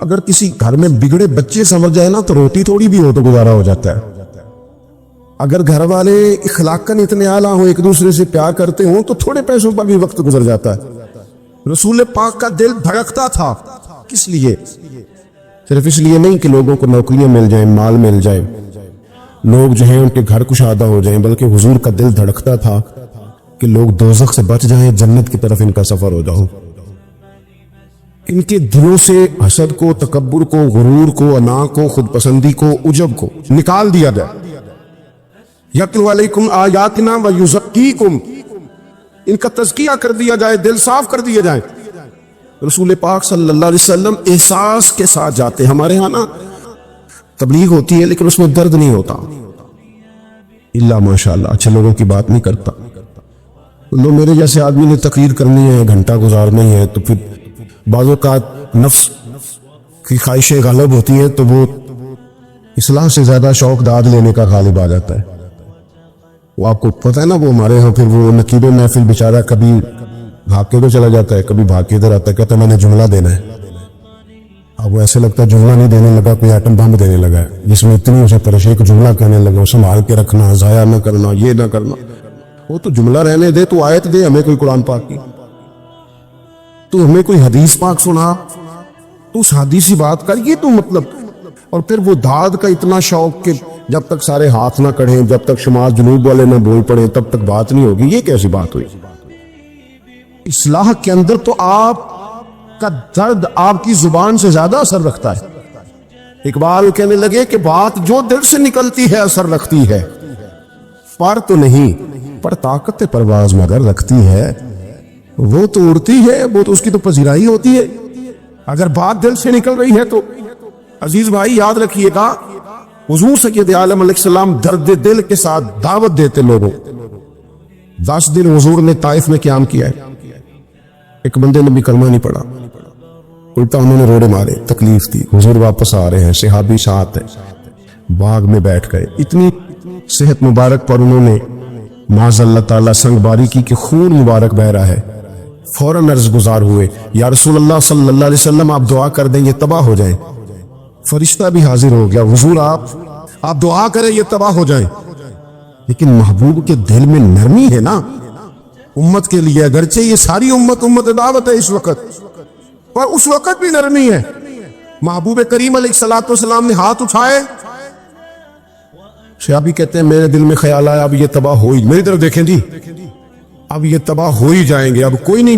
اگر کسی گھر میں بگڑے بچے سمجھ جائے نا تو روٹی تھوڑی بھی ہو تو گزارا ہو جاتا ہے. اگر گھر والے اخلاقاً اتنے اعلیٰ ہوں، ایک دوسرے سے پیار کرتے ہوں تو تھوڑے پیسوں پر بھی وقت گزر جاتا ہے. رسول پاک کا دل دھڑکتا تھا. کس لیے؟ صرف اس لیے نہیں کہ لوگوں کو نوکریاں مل جائیں، مال مل جائے، لوگ جو ہیں ان کے گھر کشادہ ہو جائیں، بلکہ حضور کا دل دھڑکتا تھا کہ لوگ دوزخ سے بچ جائیں، جنت کی طرف ان کا سفر ہو جاؤ. ان کے دلوں سے حسد کو، تکبر کو، غرور کو، انا کو، خود پسندی کو، عجب کو نکال دیا جائے. یتلو علیکم آیاتنا ویزکیکم، ان کا تزکیہ کر دیا جائے، دل صاف کر دیا جائے. رسول پاک صلی اللہ علیہ وسلم احساس کے ساتھ جاتے. ہمارے ہاں نا تبلیغ ہوتی ہے لیکن اس میں درد نہیں ہوتا، اللہ ماشاءاللہ اچھے لوگوں کی بات نہیں کرتا. لو میرے جیسے آدمی نے تقریر کرنی ہے، گھنٹہ گزارنا ہی ہے، تو پھر بعض اوقات نفس کی خواہشیں غالب ہوتی ہیں تو وہ اصلاح سے زیادہ شوق داد لینے کا غالب آ جاتا ہے. وہ آپ کو پتہ ہے نا، وہ ہمارے ہاں پھر وہ نقیب محفل بیچارہ کبھی بھاگ کے تو چلا جاتا ہے، کبھی بھاگ کے ادھر آتا ہے، کہتا ہے میں نے جملہ دینا ہے. اب وہ ایسے لگتا ہے جملہ نہیں دینے لگا، کوئی ایٹم بم دینے لگا ہے، جس میں اتنی اسے پریشانی کہ جملہ کہنے لگا، سنبھال کے رکھنا، ضائع نہ کرنا، یہ نہ کرنا. وہ تو جملہ رہنے دے، تو آیت دے ہمیں کوئی قرآن پاک کی، تو ہمیں کوئی حدیث پاک سنا، تو اس حدیثی بات کر، یہ تو مطلب. اور پھر وہ داد کا اتنا شوق کہ جب تک سارے ہاتھ نہ کڑھیں، جب تک شمال جنوب والے نہ بول پڑے، تب تک بات نہیں ہوگی. یہ کیسی بات ہوئی؟ اصلاح کے اندر تو آپ کا درد آپ کی زبان سے زیادہ اثر رکھتا ہے. اقبال کہنے لگے کہ بات جو دل سے نکلتی ہے اثر رکھتی ہے، پر تو نہیں، پر طاقت پرواز مگر رکھتی ہے. وہ تو اڑتی ہے، وہ تو اس کی تو پذیرائی ہوتی ہے. اگر بات دل سے نکل رہی ہے تو عزیز بھائی یاد رکھیے گا، حضور سید عالم علیہ السلام درد دل کے ساتھ دعوت دیتے لوگوں. 10 دن حضور نے طائف میں قیام کیا ہے، ایک بندے نے بھی کلمہ نہیں پڑھا، الٹا انہوں نے روڑے مارے، تکلیف تھی. حضور واپس آ رہے ہیں، صحابی ساتھ ہیں، باغ میں بیٹھ گئے. اتنی صحت مبارک پر انہوں نے معاذ اللہ تعالیٰ سنگ باری کی کہ خون مبارک بہ رہا ہے. فوراً عرض گزار ہوئے، یا رسول اللہ صلی اللہ علیہ وسلم آپ دعا کر دیں یہ تباہ ہو جائیں. فرشتہ بھی حاضر ہو گیا، حضور آپ دعا کریں یہ تباہ ہو جائیں. لیکن محبوب کے دل میں نرمی ہے نا امت کے لیے، اگرچہ یہ ساری امت دعوت ہے اس وقت، پر اس وقت بھی نرمی ہے. محبوب کریم علیہ الصلوۃ والسلام نے ہاتھ اٹھائے. صحابی کہتے ہیں میرے دل میں خیال آیا اب یہ تباہ ہو ہی، میری طرف دیکھیں جی، اب یہ تباہ ہو ہی جائیں گے، اب کوئی نہیں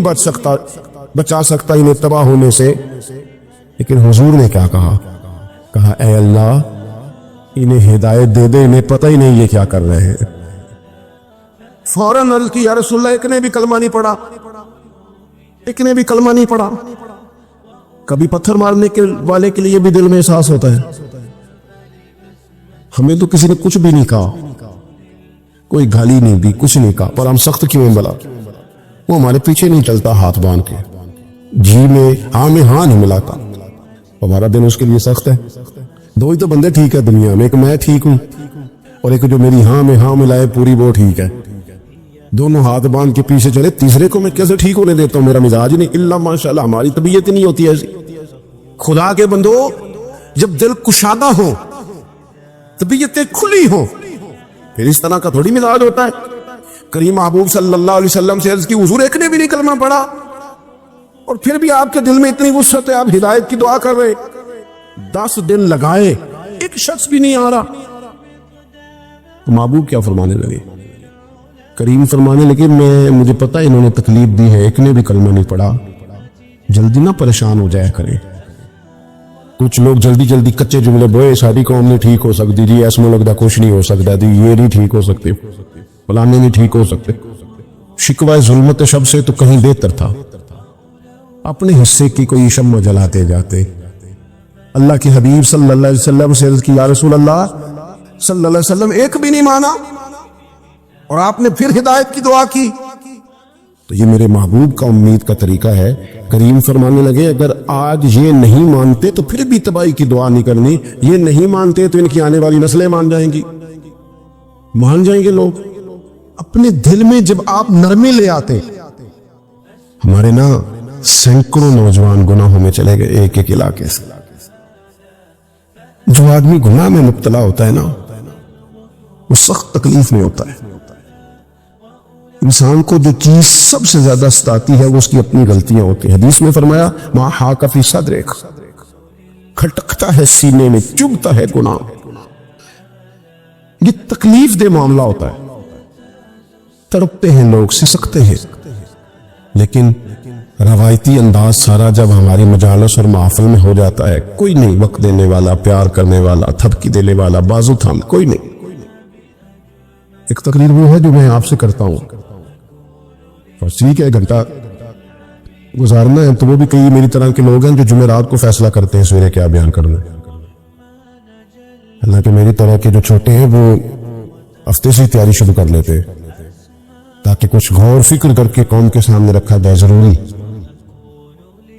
بچا سکتا انہیں تباہ ہونے سے. لیکن حضور نے کیا کہا اے اللہ انہیں ہدایت دے دے، انہیں پتہ ہی نہیں یہ کیا کر رہے ہیں. فوراً عرض کی یا رسول اللہ ایک نے بھی کلمہ نہیں پڑھا، ایک نے بھی کلمہ نہیں پڑھا. کبھی پتھر مارنے کے والے کے لیے بھی دل میں احساس ہوتا ہے. ہمیں تو کسی نے کچھ بھی نہیں کہا، کوئی گالی نہیں دی، کچھ نہیں کہا، پر ہم سخت کیوں ہیں بلا؟ وہ ہمارے پیچھے نہیں چلتا ہاتھ باندھ کے، جی میں ہاں نہیں ملاتا، ہمارا دل اس کے لیے سخت ہے. دو ہی تو بندے ٹھیک ہے دنیا میں، ایک میں ٹھیک ہوں اور ایک جو میری ہاں میں ہاں ملائے پوری وہ ٹھیک ہے. دونوں ہاتھ باندھ کے پیچھے چلے، تیسرے کو میں کیسے ٹھیک ہونے دیتا ہوں؟ میرا مزاج نہیں، اللہ ماشاءاللہ ہماری طبیعت نہیں ہوتی ایسی. خدا کے بندو جب دل کشادہ ہو، طبیعتیں کھلی ہو، پھر اس طرح کا تھوڑی مزاج ہوتا ہے. کریم محبوب صلی اللہ علیہ وسلم سے عرض کی حضور ایک نے بھی نہیں کلمہ پڑھا، اور پھر بھی آپ کے دل میں اتنی وسعت ہے، آپ ہدایت کی دعا کر رہے. 10 دن لگائے، ایک شخص بھی نہیں آ رہا. تو محبوب کیا فرمانے لگے؟ کریم فرمانے لگے مجھے پتا ہے انہوں نے تکلیف دی ہے، ایک نے بھی کلمہ نہیں پڑھا، جلدی نہ پریشان ہو جایا کریں. کچھ لوگ جلدی کچے جملے بوئے، ساری قوم نہیں ٹھیک ہو سکتی جی، ایسا لگتا کچھ نہیں ہو سکتا جی، یہ نہیں ٹھیک ہو سکتے، فلانے نہیں ٹھیک ہو سکتے. شکوہ ظلمت شب سے تو کہیں بہتر تھا. اپنے حصے کی کوئی شمع جلاتے جاتے. اللہ کے حبیب صلی اللہ علیہ وسلم سے عرض کی یا رسول اللہ صلی اللہ علیہ وسلم ایک بھی نہیں مانا اور آپ نے پھر ہدایت کی دعا کی. تو یہ میرے محبوب کا امید کا طریقہ ہے. کریم فرمانے لگے اگر آج یہ نہیں مانتے تو پھر بھی تباہی کی دعا نہیں کرنی، یہ نہیں مانتے تو ان کی آنے والی نسلیں مان جائیں گی، مان جائیں گے لوگ. اپنے دل میں جب آپ نرمی لے آتے، ہمارے نا سینکڑوں نوجوان گناہوں میں چلے گئے ایک علاقے سے. جو آدمی گناہ میں مبتلا ہوتا ہے نا وہ سخت تکلیف میں ہوتا ہے. انسان کو جو چیز سب سے زیادہ ستاتی ہے وہ اس کی اپنی غلطیاں ہوتی ہیں. حدیث میں فرمایا ما حاک فی صدرک، کھٹکتا ہے سینے میں، چبھتا ہے گناہ. یہ تکلیف دہ معاملہ ہوتا ہے. تڑپتے ہیں لوگ، سسکتے ہیں. لیکن روایتی انداز سارا جب ہماری مجالس اور محفل میں ہو جاتا ہے، کوئی نہیں وقت دینے والا، پیار کرنے والا، تھپکی دینے والا، بازو تھام، کوئی نہیں. ایک تقریر وہ ہے جو میں آپ سے کرتا ہوں، اور ٹھیک ہے گھنٹہ گزارنا ہے، تو وہ بھی کئی میری طرح کے لوگ ہیں جو جمعرات کو فیصلہ کرتے ہیں سویرے کیا بیان کرنا ہے. حالانکہ میری طرح کے جو چھوٹے ہیں وہ ہفتے سے تیاری شروع کر لیتے تاکہ کچھ غور فکر کر کے قوم کے سامنے رکھا جائے. ضروری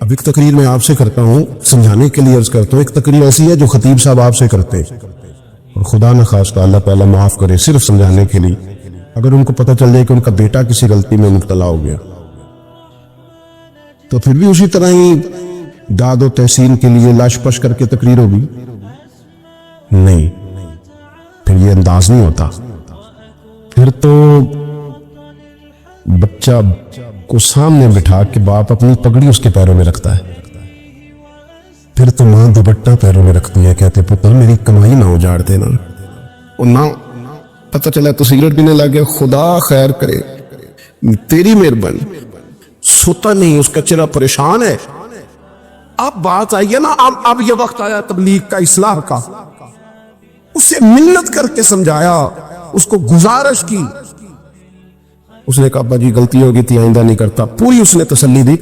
اب ایک تقریر میں آپ سے کرتا ہوں، سمجھانے کے لیے عرض کرتا ہوں. ایک تقریر ایسی ہے جو خطیب صاحب آپ سے کرتے ہیں، اور خدا نہ خواستہ اللہ تعالیٰ معاف کرے، صرف سمجھانے کے لیے. اگر ان کو پتہ چل جائے کہ ان کا بیٹا کسی غلطی میں مبتلا ہو گیا تو پھر بھی اسی طرح ہی داد و تحسین کے لیے لاش پش کر کے تقریر ہوگی؟ نہیں، پھر یہ انداز نہیں ہوتا. پھر تو بچہ کو سامنے بٹھا کے باپ اپنی پگڑی اس کے پیروں میں رکھتا ہے، پھر تو ماں دوپٹہ پیروں میں رکھتی ہے، کہتے پتر میری کمائی نہ اجاڑ دینا. اور نہ پتہ چلا تو سگریٹ پینے لگ گیا، خدا خیر کرے، تیری مہربانی. سوتا نہیں، اس کا چہرہ پریشان ہے. اب بات آئی ہے نا، اب یہ وقت آیا تبلیغ کا، اصلاح کا. اسے منت کر کے سمجھایا، اس کو گزارش کی. اس نے کہا ابا جی غلطی ہوگی تھی، آئندہ نہیں کرتا. پوری اس نے تسلی دی.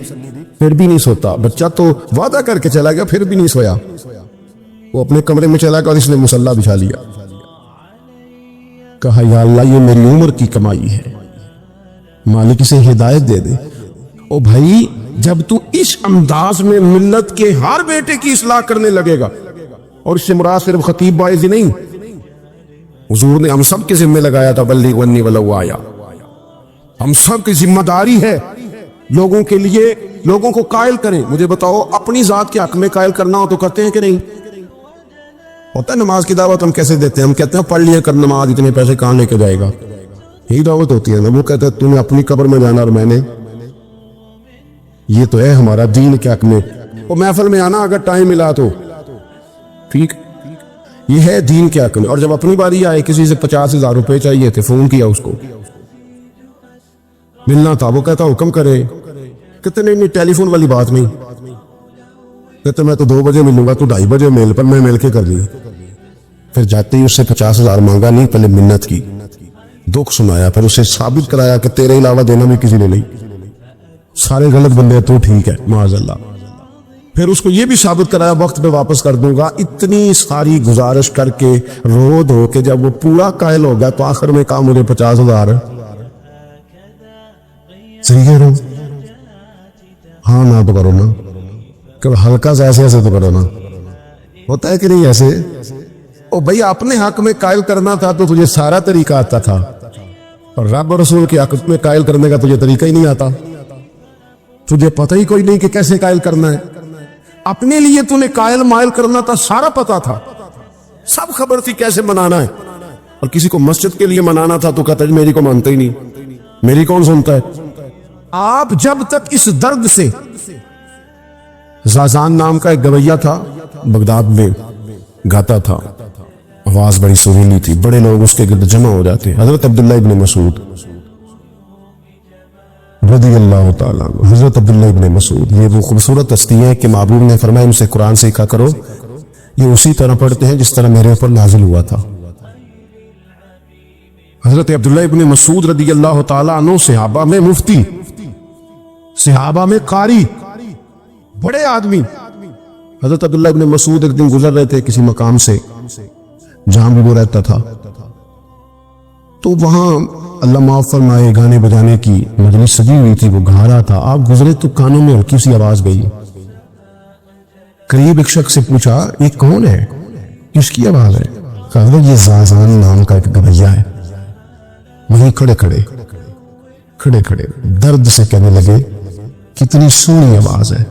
پھر بھی نہیں سوتا. بچہ تو وعدہ کر کے چلا گیا، پھر بھی نہیں سویا. وہ اپنے کمرے میں چلا گیا اور اس نے مصلی بچھا لیا. کہا یا اللہ یہ میری عمر کی کمائی ہے، مالک اسے ہدایت دے دے. او بھائی جب تو اس انداز میں ملت کے ہر بیٹے کی اصلاح کرنے لگے گا، اور اس سے مراد صرف خطیب باعث نہیں، حضور نے ہم سب کے ذمہ لگایا تھا بلغ عنی ولو آیا. ہم سب کی ذمہ داری ہے لوگوں کے لیے، لوگوں کو قائل کریں. مجھے بتاؤ اپنی ذات کے حق میں قائل کرنا ہو تو کرتے ہیں کہ نہیں؟ ہوتا ہے نماز کی دعوت ہم کیسے دیتے ہیں؟ ہم کہتے ہیں پڑھ لیا کر نماز، اتنے پیسے کہاں لے کے جائے گا. یہی دعوت ہوتی ہے نا. وہ کہتے ہیں تو نے اپنی قبر میں جانا اور میں نے. یہ تو ہے ہمارا دین کے حق میں. وہ محفل میں آنا اگر ٹائم ملا تو ٹھیک، یہ ہے دین کے حق میں. اور جب اپنی باری آئے، کسی سے 50,000 روپے چاہیے تھے، فون کیا اس کو، ملنا تھا، وہ کہتا حکم کرے. کہتے نہیں ٹیلی فون والی بات نہیں. کہتے میں تو 2 بجے ملوں گا، تو 2:30 بجے میل پر. میں مل کے کر لی. پھر جاتے ہی اس سے 50,000 مانگا نہیں، پہلے منت کی، دکھ سنایا، پھر اسے ثابت کرایا کہ تیرے علاوہ دینا بھی کسی نے نہیں، سارے غلط بندے تو ٹھیک ہے معاذ اللہ. پھر اس کو یہ بھی ثابت کرایا وقت پہ واپس کر دوں گا. اتنی ساری گزارش کر کے رو دھو کے جب وہ پورا قائل ہو گیا تو آخر میں کہا مجھے 50,000 صحیح ہے. رو ہاں نہ تو کرو نا، کہ ہلکا سا ایسے ایسے تو کرو نا. ہوتا ہے کہ نہیں ایسے؟ او بھائی اپنے حق میں قائل کرنا تھا تو تجھے سارا طریقہ آتا تھا، اور رب اور رسول کے حق میں قائل کرنے کا تجھے طریقہ ہی نہیں آتا. تجھے پتہ ہی کوئی نہیں کہ کیسے قائل کرنا ہے. اپنے لیے تو نے قائل مائل کرنا تھا، سارا پتا تھا، سب خبر تھی کیسے منانا ہے. اور کسی کو مسجد کے لیے منانا تھا تو کہتا ہے میری کو مانتا ہی نہیں، میری کون سنتا ہے. آپ جب تک اس درد سے، زازان نام کا ایک گویہ تھا، بغداد میں گاتا تھا، آواز بڑی سریلی تھی، بڑے لوگ اس کے گرد جمع ہو جاتے. حضرت عبداللہ ابن مسعود رضی اللہ تعالیٰ عنہ، حضرت عبداللہ ابن مسعود یہ وہ خوبصورت ہستی ہے کہ محبوب نے فرمایا ان سے قرآن سیکھا کرو، یہ اسی طرح پڑھتے ہیں جس طرح میرے اوپر نازل ہوا تھا. حضرت عبداللہ ابن مسعود رضی اللہ تعالیٰ عنہ صحابہ میں مفتی، صحابہ میں قاری، بڑے آدمی. حضرت عبداللہ ابن مسعود ایک دن گزر رہے تھے کسی مقام سے جہاں بھی وہ رہتا تھا، تو وہاں اللہ معاف فرمائے گانے بجانے کی مجلس سجی ہوئی تھی، وہ گا رہا تھا. آپ گزرے تو کانوں میں ہلکی سی آواز گئی. قریب ایک شخص سے پوچھا یہ کون ہے، کس کی آواز ہے؟ کہا یہ زازان نام کا ایک گویہ ہے. وہیں کھڑے کھڑے درد سے کہنے لگے کتنی سونی آواز ہے،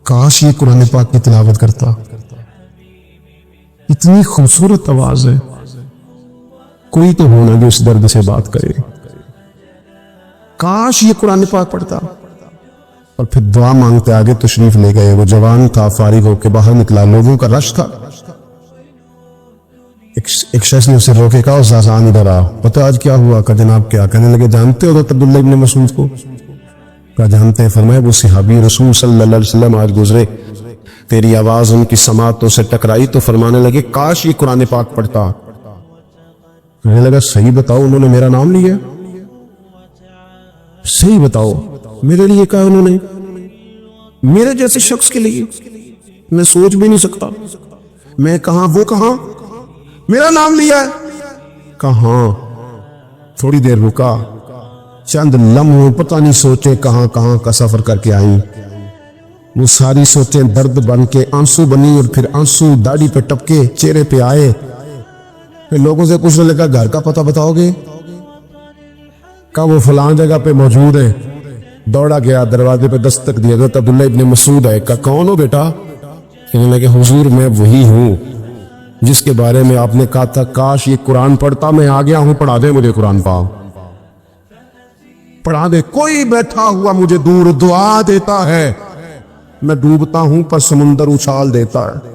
کاش یہ قرآن پاک کی تلاوت کرتا. اتنی خوبصورت آواز ہے, کوئی تو ہونا جو اس درد سے بات کرے. کاش یہ قرآن پاک پڑھتا. اور پھر دعا مانگتے آگے تشریف لے گئے. وہ جوان تھا, فارغ ہو کے باہر نکلا, لوگوں کا رش تھا. ایک شخص نے اسے روکے, کہا زازان ادھر آ, پتہ آج کیا ہوا؟ کہ جناب کیا؟ کہنے لگے جانتے ہو تو عبداللہ ابن مسعود کو؟ کہا جانتے ہیں. فرمایا وہ صحابی رسول صلی اللہ علیہ وسلم آج گزرے, تیری آواز ان کی سماعتوں سے ٹکرائی تو فرمانے لگے کاش یہ قرآن پاک پڑھتا. کہنے لگا صحیح بتاؤ, انہوں نے میرا نام لیا؟ صحیح بتاؤ, میرے لیے کہا انہوں نے؟ میرے جیسے شخص کے لیے میں سوچ بھی نہیں سکتا. میں کہاں, وہ کہاں, میرا نام لیا ہے. کہاں؟ تھوڑی دیر رکا, چند لمحوں پتہ نہیں سوچے کہاں کہاں کا سفر کر کے آئی. وہ ساری سوچیں درد بن کے آنسو بنی, اور پھر آنسو داڑھی پہ ٹپکے چہرے پہ آئے. پھر لوگوں سے پوچھنے لگا گھر کا پتہ بتاؤ گے؟ کہا وہ فلاں جگہ پہ موجود ہے. دوڑا گیا, دروازے پہ دستک دیا, حضرت عبداللہ ابن مسعود ہے. کہا کون ہو بیٹا؟ کہنے لگے حضور میں وہی ہوں جس کے بارے میں آپ نے کہا تھا کاش یہ قرآن پڑھتا. میں آ گیا ہوں, پڑھا دے مجھے قرآن پاک, پڑھا دے. کوئی بیٹھا ہوا مجھے دور دعا دیتا ہے, میں ڈوبتا ہوں پر سمندر اچھال دیتا ہے.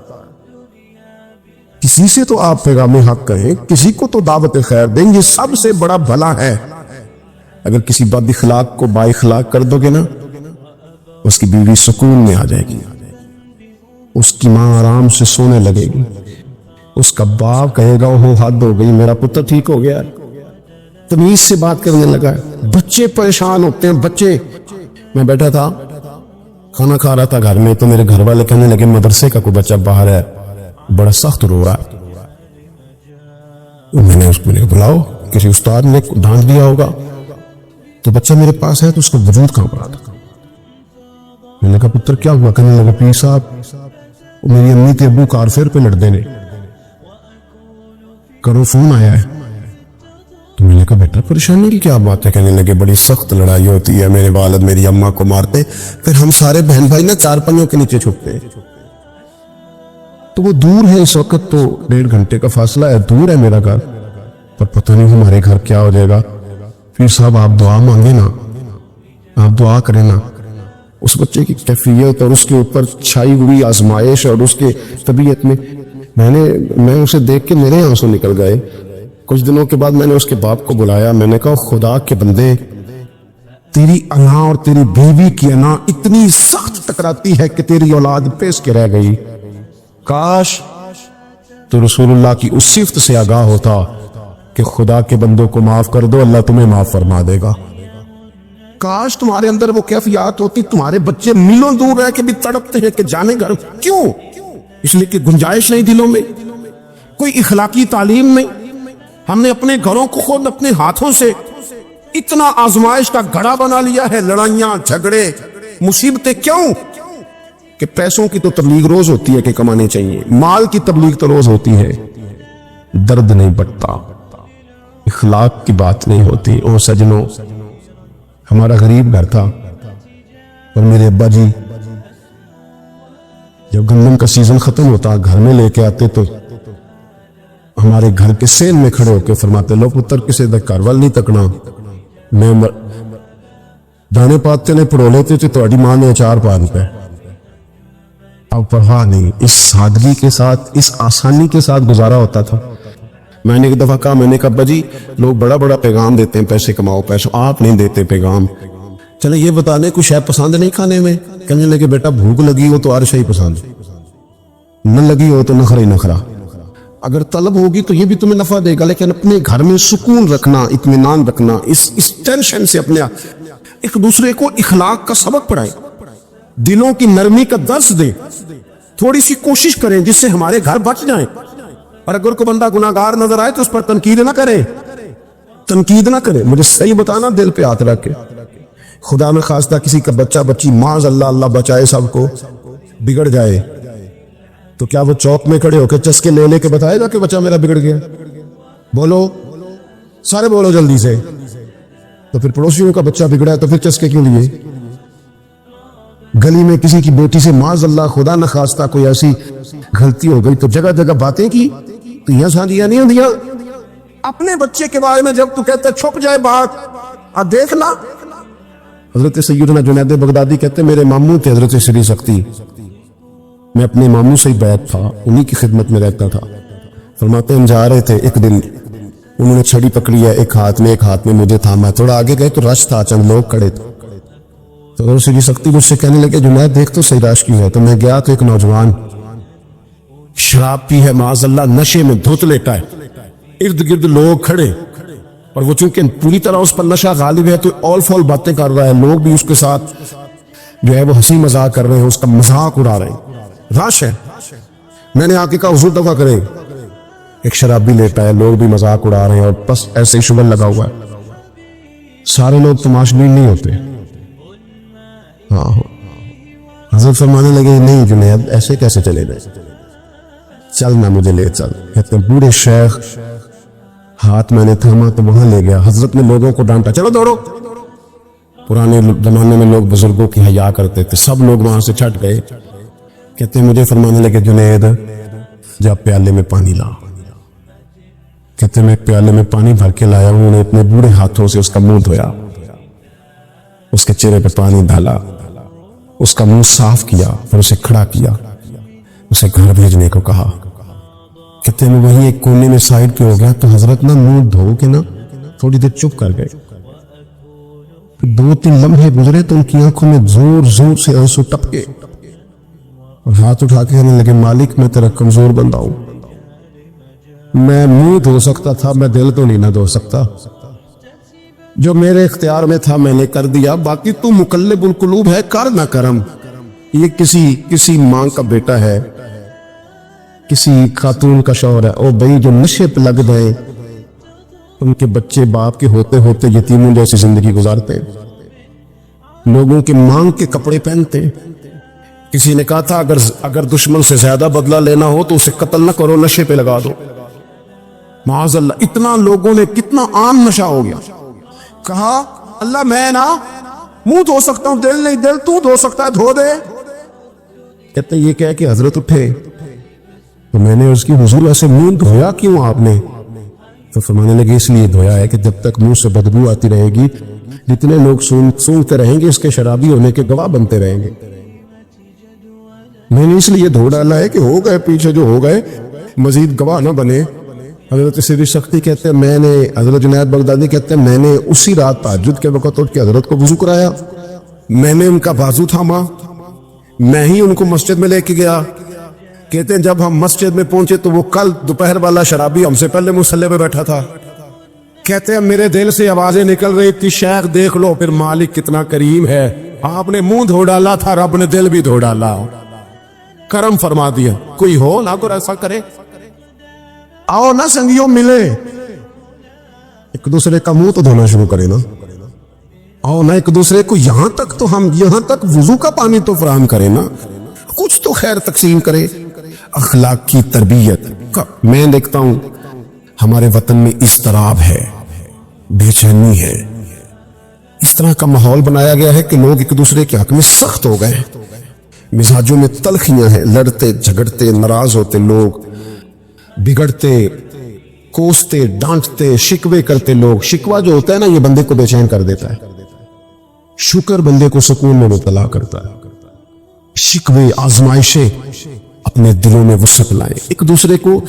کسی سے تو آپ پیغام حق کہیں, کسی کو تو دعوت خیر دیں, یہ سب سے بڑا بھلا ہے. اگر کسی بد اخلاق کو با اخلاق کر دو گے نا, اس کی بیوی سکون میں آ جائے گی, اس کی ماں آرام سے سونے لگے گی, اس کا باپ کہے گا وہ حد ہو گئی, میرا پتر ٹھیک ہو گیا, تمیز سے بات کرنے لگا. بچے پریشان ہوتے ہیں, بچے. میں بیٹھا تھا کھانا کھا رہا تھا گھر میں, تو میرے گھر والے کہنے لگے مدرسے کا کوئی بچہ باہر ہے, بڑا سخت رو رہا ہے. میں نے اس کو بلاؤ, کسی استاد نے ڈانٹ دیا ہوگا. تو بچہ میرے پاس ہے تو اس کا وجود کہاں پڑا تھا. میں نے کہا پتر کیا ہوا؟ کہنے لگا پیر صاحب میری امی کے ابو کار فیئر پہ لڑتے نے, کرو فون آیا ہے. تو میں نے کہا بیٹا پریشانی کی کیا بات ہے؟ کہنے لگے بڑی سخت لڑائی ہوتی ہے, میرے والد میری اماں کو مارتے, پھر ہم سارے بہن بھائی نا چار پنجوں کے نیچے چھپتے ہیں. تو وہ دور ہے اس وقت, تو 1.5 گھنٹے کا فاصلہ ہے, دور ہے میرا گھر, پر پتہ نہیں ہمارے گھر کیا ہو جائے گا. پھر صاحب آپ دعا مانگے نا, آپ دعا کریں نا. اس بچے کی کیفیت اور اس کے اوپر چھائی ہوئی آزمائش اور اس کے طبیعت میں اسے دیکھ کے میرے آنسو نکل گئے. کچھ دنوں کے بعد میں نے اس کے باپ کو بلایا, میں نے کہا خدا کے بندے, تیری انا اور تیری بیوی کی انا اتنی سخت ٹکراتی ہے کہ تیری اولاد پیس کے رہ گئی. کاش تو رسول اللہ کی اس صفت سے آگاہ ہوتا کہ خدا کے بندوں کو معاف کر دو, اللہ تمہیں معاف فرما دے گا. کاش تمہارے اندر وہ کیفیات ہوتی. تمہارے بچے میلوں دور رہ کے بھی تڑپتے ہیں کہ جانے گھر. کیوں؟ اس لیے کہ گنجائش نہیں دلوں میں, کوئی اخلاقی تعلیم نہیں. ہم نے اپنے گھروں کو خود اپنے ہاتھوں سے اتنا آزمائش کا گھڑا بنا لیا ہے. لڑائیاں, جھگڑے, مصیبتیں. کیوں؟ کہ پیسوں کی تو تبلیغ روز ہوتی ہے کہ کمانے چاہیے, مال کی تبلیغ تو روز ہوتی ہے, درد نہیں بٹتا, اخلاق کی بات نہیں ہوتی. او سجنوں, ہمارا غریب گھر تھا, اور میرے ابا جی جب گندم کا سیزن ختم ہوتا گھر میں لے کے آتے تو ہمارے گھر کے سین میں کھڑے ہو کے فرماتے لو پتر کسے دا گھر وال نہیں تکنا, میں دانے پاتے نے پڑو لیتے تھے تو اڈی ماں نے اچار پا دیتا ہے. اب پرواہ نہیں, اس سادگی کے ساتھ, اس آسانی کے ساتھ گزارا ہوتا تھا. میں نے ایک دفعہ کہا, میں نے کہا ابا جی لوگ بڑا بڑا پیغام دیتے ہیں پیسے کماؤ پیسے, آپ نہیں دیتے پیغام. چلے یہ بتانے کچھ ہے پسند نہیں کھانے میں؟ کہنے لگے بیٹا بھوک لگی ہو تو ہر شے پسند, نہ لگی ہو تو نخرا ہی نخرا. اگر طلب ہوگی تو یہ بھی تمہیں نفع دے گا, لیکن اپنے گھر میں سکون رکھنا, اطمینان رکھنا, اس ٹینشن سے اپنے ایک دوسرے کو اخلاق کا سبق پڑھائیں, دلوں کی نرمی کا درس دیں, تھوڑی سی کوشش کریں جس سے ہمارے گھر بچ جائیں. اور اگر کوئی بندہ گناہگار نظر آئے تو اس پر تنقید نہ کرے, تنقید نہ کرے, مجھے صحیح بتانا, دل پہ ہاتھ رکھ کے. خدا میں خواستہ کسی کا بچہ بچی معاذ اللہ, اللہ بچائے سب کو, بگڑ جائے تو کیا وہ چوک میں کھڑے ہو کے چسکے لے لے کے بتائے گا کہ بچہ میرا بگڑ گیا؟ بولو سارے, بولو جلدی سے. تو پھر پڑوسیوں کا بچہ بگڑا ہے تو پھر چسکے کیوں لیے؟ گلی میں کسی کی بیٹی سے معاذ اللہ خدا نخواستہ کوئی ایسی غلطی ہو گئی تو جگہ جگہ باتیں کی، تو یہ شادیاں نہیں ہوندیاں۔ اپنے بچے کے بارے میں جب تو کہتے چھپ جائے بات، دیکھ لا۔ حضرت سیدنا جنید بغدادی کہتے میرے ماموں تھے حضرت شری سختی، میں اپنے ماموں سے ہی بیعت تھا، انہی کی خدمت میں رہتا تھا۔ فرماتے ہم جا رہے تھے، ایک دن انہوں نے چھڑی پکڑی ہے، ایک ہاتھ میں مجھے تھاما، تھوڑا آگے گئے تو رش تھا، چند لوگ کھڑے تھے، تو حضرت شری سختی مجھ سے کہنے لگے جنید دیکھ تو صحیح راش کیوں ہے۔ تو میں گیا تو ایک نوجوان شراب پی ہے، معاذ اللہ نشے میں دھت لیٹا ہے، ارد گرد لوگ کھڑے، اور وہ چونکہ پوری طرح اس پر نشہ غالب ہے تو اول فول باتیں کر رہا ہے، لوگ بھی اس کے ساتھ جو ہے وہ ہنسی مذاق کر رہے ہیں، اس کا مذاق اڑا رہے ہیں، رش ہے۔ میں نے آ کے کہا حضور دفع کرے، ایک شرابی لیٹا ہے، لوگ بھی مذاق اڑا رہے ہیں اور بس ایسے ہی شغل لگا ہوا ہے، سارے لوگ تماشبین نہیں ہوتے۔ ہاں حضرت فرمانے لگے نہیں جنید ایسے کیسے چلے گئے، چل نہ مجھے لے چل۔ کہتے ہیں بوڑھے شیخ، ہاتھ میں نے تھاما تو وہاں لے گیا، حضرت نے لوگوں کو ڈانٹا چلو دوڑو۔ پرانے زمانے میں لوگ بزرگوں کی حیا کرتے تھے، سب لوگ وہاں سے چھٹ گئے۔ کہتے ہیں مجھے فرمانے لگے جنید جا پیالے میں پانی لا۔ کہتے ہیں میں پیالے میں پانی بھر کے لایا، انہوں نے اپنے بوڑھے ہاتھوں سے اس کا منہ دھویا، اس کے چہرے پہ پانی ڈالا، اس کا منہ صاف کیا، پھر اسے کھڑا کیا، اسے گھر بھیجنے کو کہا۔ کہتے ہیں میں وہیں ایک کونے میں سائڈ پہ ہو گیا تو حضرت نہ منہ دھو کے نا تھوڑی دیر چپ کر گئے، پھر 2-3 لمحے گزرے تو ان کی آنکھوں میں زور زور سے آنسو ٹپکے اور ہاتھ اٹھا کے کہنے لگے مالک میں تیرا کمزور بندہ ہوں، میں منہ دھو سکتا تھا، میں دل تو نہیں نہ دھو سکتا، جو میرے اختیار میں تھا میں نے کر دیا، باقی تو مقلب القلوب ہے، کر نہ کرم۔ یہ کسی ماں کا بیٹا ہے، کسی خاتون کا شوہر ہے، او بھائی جو نشے پہ لگ گئے ان کے بچے باپ کے ہوتے ہوتے یتیموں جیسی زندگی گزارتے ہیں، لوگوں کے مانگ کے کپڑے پہنتے ہیں۔ کسی نے کہا تھا اگر دشمن سے زیادہ بدلہ لینا ہو تو اسے قتل نہ کرو، نشے پہ لگا دو۔ معاذ اللہ اتنا لوگوں نے کتنا عام نشہ ہو گیا۔ کہا اللہ میں نا منہ دھو سکتا ہوں، دل نہیں، دل تو دھو سکتا ہے، دھو دے۔ کہتے ہیں یہ کہہ کہ حضرت اٹھے تو میں نے اس کی حضور ایسے منہ دھویا کیوں آپ نے؟ تو فرمانے لگے اس لیے دھویا ہے کہ جب تک منہ سے بدبو آتی رہے گی جتنے لوگ سونگتے رہیں گے اس کے شرابی ہونے کے گواہ بنتے رہیں گے، میں نے اس لیے دھو ڈالا ہے کہ ہو گئے پیچھے جو ہو گئے مزید گواہ نہ بنے۔ حضرت سری سختی کہتے ہیں حضرت جنید بغدادی کہتے ہیں میں نے اسی رات تہجد کے وقت اٹھ کے حضرت کو وضو کرایا، میں نے ان کا بازو تھاما، میں ہی ان کو مسجد میں لے کے گیا۔ کہتے ہیں جب ہم مسجد میں پہنچے تو وہ کل دوپہر والا شرابی ہم سے پہلے مصلی پہ بیٹھا تھا۔ کہتے ہیں میرے دل سے آوازیں نکل رہی تھی شیخ دیکھ لو پھر مالک کتنا کریم ہے، آپ نے منہ دھو ڈالا تھا، رب نے دل بھی دھو ڈالا، کرم فرما دیا۔ کوئی ہو نہ کوئی ایسا کرے، آؤ نہ سنگیوں ملے، ایک دوسرے کا منہ تو دھونا شروع کرے نا، آؤ نہ ایک دوسرے کو یہاں تک وضو کا پانی تو فراہم کرے نا، کچھ تو خیر تقسیم کرے۔ اخلاق کی تربیت میں دیکھتا ہوں ہمارے وطن میں اضطراب ہے، بے چینی ہے، اس طرح کا ماحول بنایا گیا ہے کہ لوگ ایک دوسرے کے حق میں سخت ہو گئے، مزاجوں میں تلخیاں ہیں، لڑتے جھگڑتے ناراض ہوتے لوگ، بگڑتے کوستے ڈانٹتے شکوے کرتے لوگ۔ شکوہ جو ہوتا ہے نا یہ بندے کو بے چین کر دیتا ہے، شکر بندے کو سکون میں مبتلا کرتا ہے۔ شکوے آزمائشیں اپنے دلوں میں وسعت لائیں، ایک دوسرے کو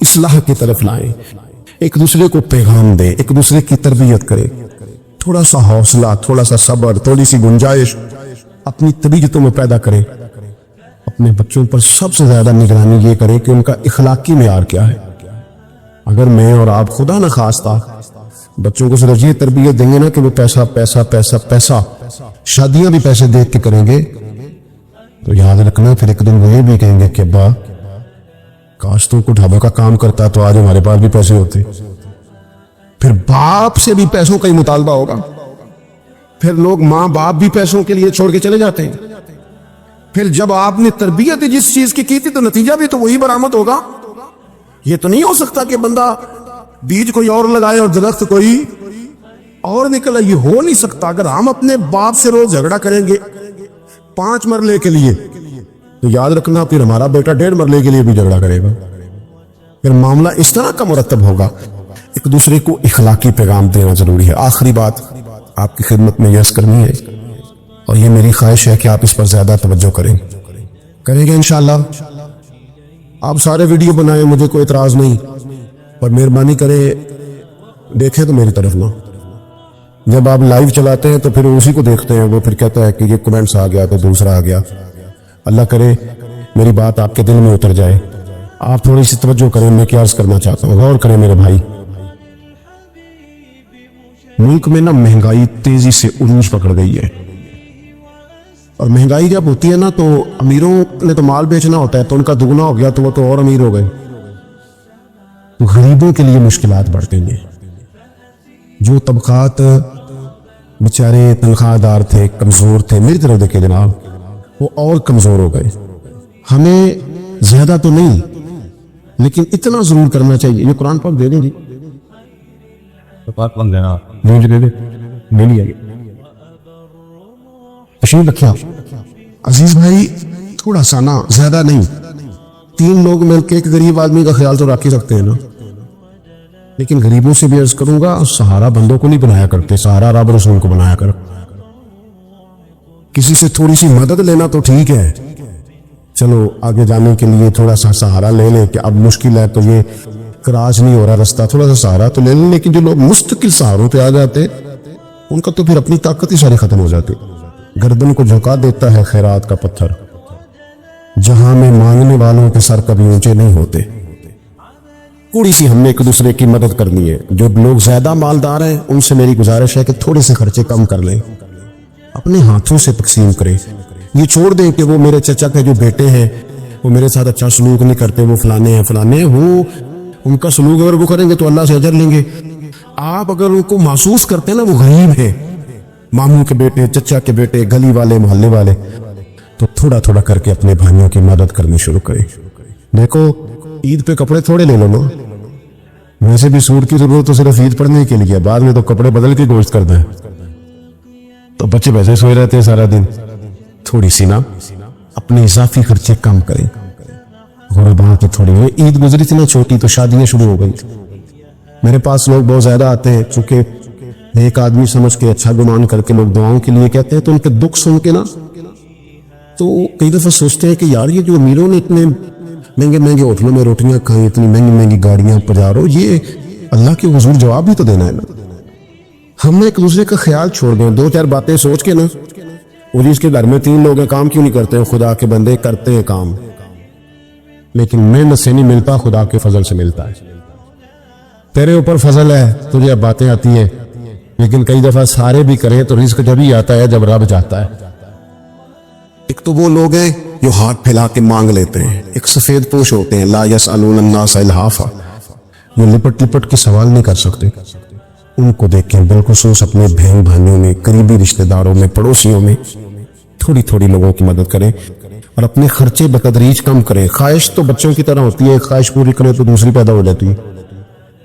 اصلاح کی طرف لائیں، ایک دوسرے کو پیغام دیں، ایک دوسرے کی تربیت کریں، تھوڑا سا حوصلہ، تھوڑا سا صبر، تھوڑی سی گنجائش اپنی طبیعتوں میں پیدا کریں۔ اپنے بچوں پر سب سے زیادہ نگرانی یہ کریں کہ ان کا اخلاقی معیار کیا ہے۔ اگر میں اور آپ خدا نخواستہ بچوں کو صرف یہ تربیت دیں گے نا کہ وہ پیسہ پیسہ پیسہ پیسہ، شادیاں بھی پیسے دیکھ کے کریں گے، تو یاد رکھنا پھر ایک دن وہ یہ بھی کہیں گے کہ ابا کاش تو کو ڈھابا کا کام کرتا تو آج ہمارے پاس بھی پیسے ہوتے۔ پھر باپ سے بھی پیسوں کا ہی مطالبہ ہوگا، پھر لوگ ماں باپ بھی پیسوں کے لیے چھوڑ کے چلے جاتے ہیں۔ پھر جب آپ نے تربیت جس چیز کی تھی تو نتیجہ بھی تو وہی برآمد ہوگا۔ یہ تو نہیں ہو سکتا کہ بندہ بیج کوئی اور لگائے اور درخت کوئی اور نکلا، یہ ہو نہیں سکتا۔ اگر ہم اپنے باپ سے روز جھگڑا کریں گے، 5 مرلے کے لیے، تو یاد رکھنا پھر ہمارا بیٹا 1.5 مرلے کے لیے بھی جھگڑا کرے گا، پھر معاملہ اس طرح کا مرتب ہوگا۔ ایک دوسرے کو اخلاقی پیغام دینا ضروری ہے۔ آخری بات آپ کی خدمت میں یس کرنی ہے، اور یہ میری خواہش ہے کہ آپ اس پر زیادہ توجہ کریں گے انشاءاللہ۔ آپ سارے ویڈیو بنائیں، مجھے کوئی اعتراض نہیں، اور مہربانی کریں دیکھیں تو میری طرف نہ۔ جب آپ لائیو چلاتے ہیں تو پھر اسی کو دیکھتے ہیں، وہ پھر کہتا ہے کہ یہ کمنٹس آ گیا تو دوسرا آ گیا۔ اللہ کرے میری بات آپ کے دل میں اتر جائے، آپ تھوڑی سی توجہ کریں۔ میں کیا عرض کرنا چاہتا ہوں، غور کریں میرے بھائی۔ ملک میں نا مہنگائی تیزی سے عروج پکڑ گئی ہے، اور مہنگائی جب ہوتی ہے نا تو امیروں نے تو مال بیچنا ہوتا ہے، تو ان کا دگنا ہو گیا تو وہ تو اور امیر ہو گئے، تو غریبوں کے لیے مشکلات بڑھ گئی ہیں۔ جو طبقات بیچارے تنخواہ دار تھے، کمزور تھے، میری طرف دیکھیں جناب، وہ اور کمزور ہو گئے۔ ہمیں زیادہ تو نہیں لیکن اتنا ضرور کرنا چاہیے۔ یہ قرآن پاک دے دیں جی، پاک بن دینا مجھے دے دے، لے لیا تشریف رکھیں آپ۔ عزیز بھائی تھوڑا سا نا، زیادہ نہیں، 3 لوگ مل کے ایک غریب آدمی کا خیال تو رکھ ہی سکتے ہیں نا، لیکن غریبوں سے بھی عرض کروں گا، سہارا بندوں کو نہیں بنایا کرتے، سہارا رب رسول کو بنایا کر۔ کسی سے تھوڑی سی مدد لینا تو ٹھیک ہے، چلو آگے جانے کے لیے تھوڑا سا سہارا لے لیں کہ اب مشکل ہے تو یہ کراچ نہیں ہو رہا رستہ، تھوڑا سا سہارا تو لے لیں۔ لیکن جو لوگ مستقل سہاروں پہ آ جاتے ان کا تو پھر اپنی طاقت ہی ساری ختم ہو جاتی۔ گردن کو جھکا دیتا ہے خیرات کا پتھر، جہاں میں مانگنے والوں کے سر کبھی اونچے نہیں ہوتے۔ تھوڑی سی ہم نے ایک دوسرے کی مدد کرنی ہے۔ جو لوگ زیادہ مالدار ہیں ان سے میری گزارش ہے کہ تھوڑے سے خرچے کم کر لیں، اپنے ہاتھوں سے تقسیم کریں۔ یہ چھوڑ دیں کہ وہ میرے چچا کے جو بیٹے ہیں وہ میرے ساتھ اچھا سلوک نہیں کرتے، وہ فلانے ہیں، وہ ان کا سلوک اگر وہ کریں گے تو اللہ سے اجر لیں گے۔ آپ اگر ان کو محسوس کرتے ہیں نا وہ غریب ہیں، ماموں کے بیٹے، چچا کے بیٹے، گلی والے، محلے والے، تو تھوڑا تھوڑا کر کے اپنے بھائیوں کی مدد کرنی شروع کریں۔ دیکھو عید پہ کپڑے تھوڑے لے لو نا، ویسے بھی سوٹ کی ضرورت تو صرف عید پڑھنے کے لیے، بعد میں تو کپڑے بدل کے گوشت کرتے ہیں، تو بچے ویسے سوئے رہتے ہیں سارا دن۔ تھوڑی سی نا اپنے اضافی خرچے کم کریں۔ غربا کی تھوڑی عید گزری تھی نا چھوٹی، تو شادیاں شروع ہو گئی۔ میرے پاس لوگ بہت زیادہ آتے ہیں، چونکہ ایک آدمی سمجھ کے اچھا گمان کر کے لوگ دعاؤں کے لیے کہتے ہیں، تو ان کے دکھ سن کے نا تو کئی دفعہ سوچتے ہیں کہ یار یہ جو امیروں نے اتنے مہنگے مہنگے ہوٹلوں میں روٹیاں کھائیں، اتنی مہنگی مہنگی گاڑیاں پجارو، یہ اللہ کے حضور جواب بھی تو دینا ہے نا۔ ہم نے ایک دوسرے کا خیال چھوڑ دیں، 2-4 باتیں سوچ کے نا، وہ جس کے گھر میں 3 لوگ ہیں کام کیوں نہیں کرتے ہیں؟ خدا کے بندے کرتے ہیں کام، لیکن محنت سے نہیں ملتا، خدا کے فضل سے ملتا ہے۔ تیرے اوپر فضل ہے، تجھے اب باتیں آتی ہیں، لیکن کئی دفعہ سارے بھی کریں تو رزق جب ہی آتا ہے جب رب چاہتا ہے۔ ایک تو وہ لوگ ہیں جو ہاتھ پھیلا کے مانگ لیتے ہیں، ایک سفید پوش ہوتے ہیں، لا یسألون الناس الحافا، جو لپٹ لپٹ کے سوال نہیں کر سکتے۔ ان کو دیکھیں، بالخصوص اپنے بہن بھائیوں میں، قریبی رشتہ داروں میں، پڑوسیوں میں تھوڑی تھوڑی لوگوں کی مدد کریں، اور اپنے خرچے بتدریج کم کریں۔ خواہش تو بچوں کی طرح ہوتی ہے، ایک خواہش پوری کرے تو دوسری پیدا ہو جاتی ہے،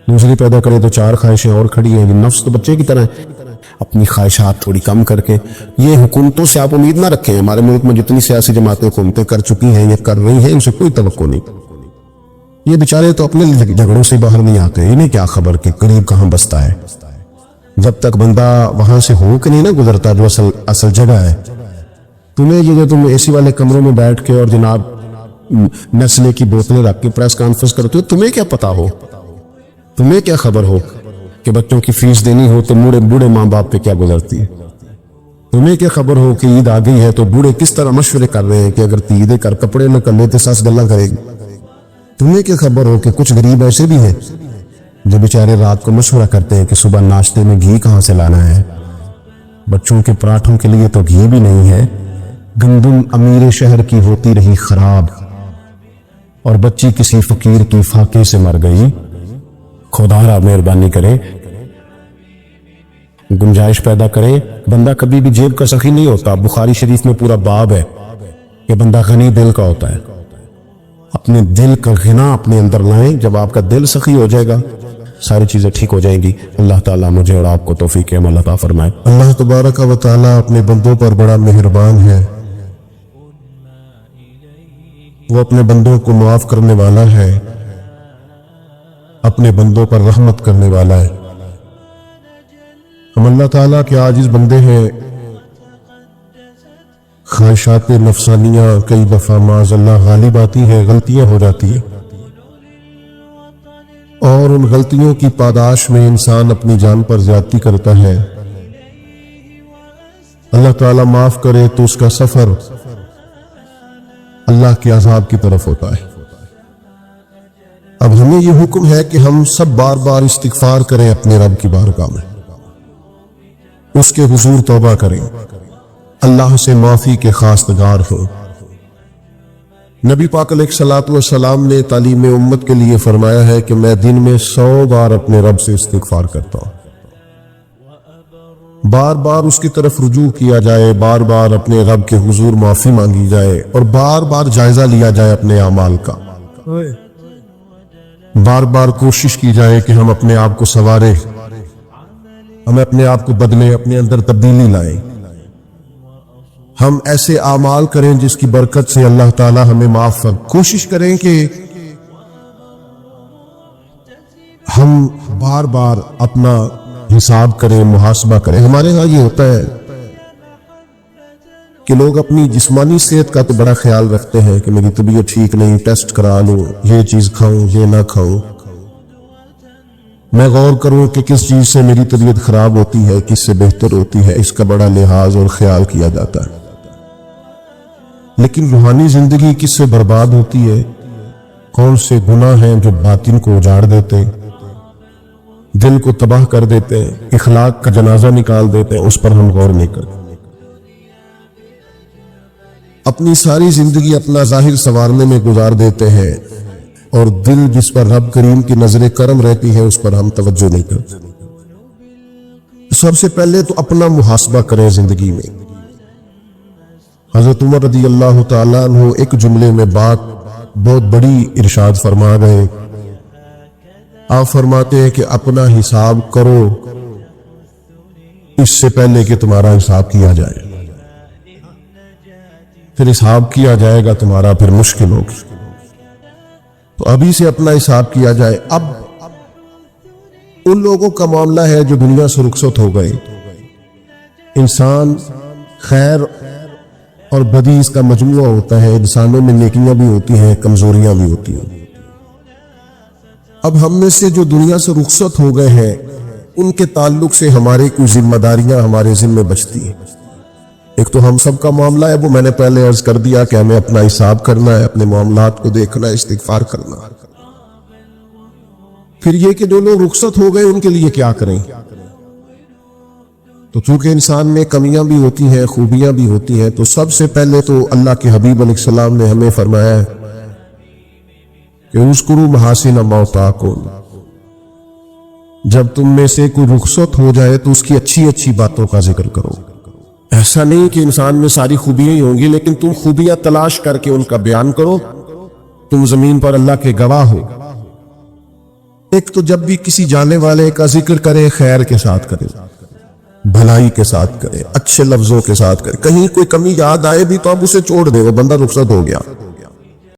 دوسری پیدا کرے تو 4 خواہشیں اور کھڑی ہیں۔ نفس تو بچے کی طرح ہے، اپنی خواہشات تھوڑی کم کر کے۔ یہ حکومتوں سے آپ امید نہ رکھیں، ہمارے ملک میں جتنی سیاسی جماعتیں حکومتیں کر چکی ہیں، یہ کر رہی ہیں، ان سے کوئی توقع نہیں۔ یہ بیچارے تو اپنے جھگڑوں سے باہر نہیں آتے، انہیں کیا خبر کہ قریب کہاں بستا ہے۔ جب تک بندہ وہاں سے ہو کے نہیں نہ گزرتا جو اصل جگہ ہے، تمہیں یہ جو تم اے سی والے کمروں میں بیٹھ کے اور جناب نسلے کی بوتلیں رکھ کے پریس کانفرنس کرتے ہو، تمہیں کیا پتا ہو، تمہیں کیا خبر ہو کہ بچوں کی فیس دینی ہو تو بوڑھے ماں باپ پہ کیا گزرتی ہے؟ تمہیں کیا خبر ہو کہ عید آ گئی ہے تو بوڑھے کس طرح مشورے کر رہے ہیں کہ اگر عید کر کپڑے نہ کر لیتے ساس گلا کرے گی؟ تمہیں کیا خبر ہو کہ کچھ غریب ایسے بھی ہیں جو بیچارے رات کو مشورہ کرتے ہیں کہ صبح ناشتے میں گھی کہاں سے لانا ہے، بچوں کے پراٹھوں کے لیے تو گھی بھی نہیں ہے، گندم امیر شہر کی ہوتی رہی خراب، اور بچی کسی فقیر کی فاقے سے مر گئی۔ خدا را مہربانی کرے، گنجائش پیدا کرے۔ بندہ کبھی بھی جیب کا سخی نہیں ہوتا، بخاری شریف میں پورا باب ہے کہ بندہ غنی دل کا ہوتا ہے۔ اپنے دل کا غنا اپنے اندر لائیں، جب آپ کا دل سخی ہو جائے گا ساری چیزیں ٹھیک ہو جائیں گی۔ اللہ تعالیٰ مجھے اور آپ کو توفیق عمل عطا فرمائے۔ اللہ تبارک و تعالیٰ اپنے بندوں پر بڑا مہربان ہے، وہ اپنے بندوں کو معاف کرنے والا ہے، اپنے بندوں پر رحمت کرنے والا ہے۔ ہم اللہ تعالیٰ کے عاجز بندے ہیں، خواہشات نفسانیہ کئی دفعہ معاذ اللہ غالب آتی ہیں، غلطیاں ہو جاتی ہیں، اور ان غلطیوں کی پاداش میں انسان اپنی جان پر زیادتی کرتا ہے۔ اللہ تعالیٰ معاف کرے تو اس کا سفر اللہ کے عذاب کی طرف ہوتا ہے۔ اب ہمیں یہ حکم ہے کہ ہم سب بار بار استغفار کریں اپنے رب کی بارگاہ میں، اس کے حضور توبہ کریں، اللہ سے معافی کے خواستگار ہوں۔ نبی پاک علیہ الصلوۃ والسلام نے تعلیم امت کے لیے فرمایا ہے کہ میں دن میں 100 بار اپنے رب سے استغفار کرتا ہوں۔ بار بار اس کی طرف رجوع کیا جائے، بار بار اپنے رب کے حضور معافی مانگی جائے، اور بار بار جائزہ لیا جائے اپنے اعمال کا، بار بار کوشش کی جائے کہ ہم اپنے آپ کو سنواریں، ہم اپنے آپ کو بدلیں، اپنے اندر تبدیلی لائیں، ہم ایسے اعمال کریں جس کی برکت سے اللہ تعالی ہمیں معاف فرمائے۔ کوشش کریں کہ ہم بار بار اپنا حساب کریں، محاسبہ کریں۔ ہمارے ہاں یہ ہوتا ہے کہ لوگ اپنی جسمانی صحت کا تو بڑا خیال رکھتے ہیں کہ میری طبیعت ٹھیک نہیں، ٹیسٹ کرا لوں، یہ چیز کھاؤں، یہ نہ کھاؤں، میں غور کروں کہ کس چیز سے میری طبیعت خراب ہوتی ہے، کس سے بہتر ہوتی ہے، اس کا بڑا لحاظ اور خیال کیا جاتا ہے۔ لیکن روحانی زندگی کس سے برباد ہوتی ہے؟ کون سے گناہ ہیں جو باطن کو اجاڑ دیتے، دل کو تباہ کر دیتے ہیں، اخلاق کا جنازہ نکال دیتے ہیں، اس پر ہم غور نہیں کرتے۔ اپنی ساری زندگی اپنا ظاہر سنوارنے میں گزار دیتے ہیں، اور دل جس پر رب کریم کی نظر کرم رہتی ہے اس پر ہم توجہ نہیں کرتے۔ سب سے پہلے تو اپنا محاسبہ کریں زندگی میں۔ حضرت عمر رضی اللہ تعالیٰ عنہ ایک جملے میں بات بہت بڑی ارشاد فرما گئے۔ آپ فرماتے ہیں کہ اپنا حساب کرو اس سے پہلے کہ تمہارا حساب کیا جائے، پھر حساب کیا جائے گا تمہارا پھر مشکل ہوگی، تو ابھی سے اپنا حساب کیا جائے۔ اب ان لوگوں کا معاملہ ہے جو دنیا سے رخصت ہو گئے۔ انسان خیر اور بدی اس کا مجموعہ ہوتا ہے، انسانوں میں نیکیاں بھی ہوتی ہیں، کمزوریاں بھی ہوتی ہیں۔ اب ہم میں سے جو دنیا سے رخصت ہو گئے ہیں ان کے تعلق سے ہماری کچھ ذمہ داریاں ہمارے ذمہ بچتی ہیں۔ ایک تو ہم سب کا معاملہ ہے، وہ میں نے پہلے عرض کر دیا کہ ہمیں اپنا حساب کرنا ہے، اپنے معاملات کو دیکھنا ہے، استغفار کرنا ہے۔ پھر یہ کہ جو لوگ رخصت ہو گئے ان کے لیے کیا کریں؟ تو چونکہ انسان میں کمیاں بھی ہوتی ہیں، خوبیاں بھی ہوتی ہیں، تو سب سے پہلے تو اللہ کے حبیب علیہ السلام نے ہمیں فرمایا ہے کہ اذکروا محاسن موتاکم، جب تم میں سے کوئی رخصت ہو جائے تو اس کی اچھی اچھی باتوں کا ذکر کرو۔ ایسا نہیں کہ انسان میں ساری خوبیاں ہی ہوں گی، لیکن تم خوبیاں تلاش کر کے ان کا بیان کرو، تم زمین پر اللہ کے گواہ ہو۔ ایک تو جب بھی کسی جانے والے کا ذکر کرے خیر کے ساتھ کرے، بھلائی کے ساتھ کرے، اچھے لفظوں کے ساتھ کرے۔ کہیں کوئی کمی یاد آئے بھی تو اب اسے چھوڑ دے، وہ بندہ رخصت ہو گیا۔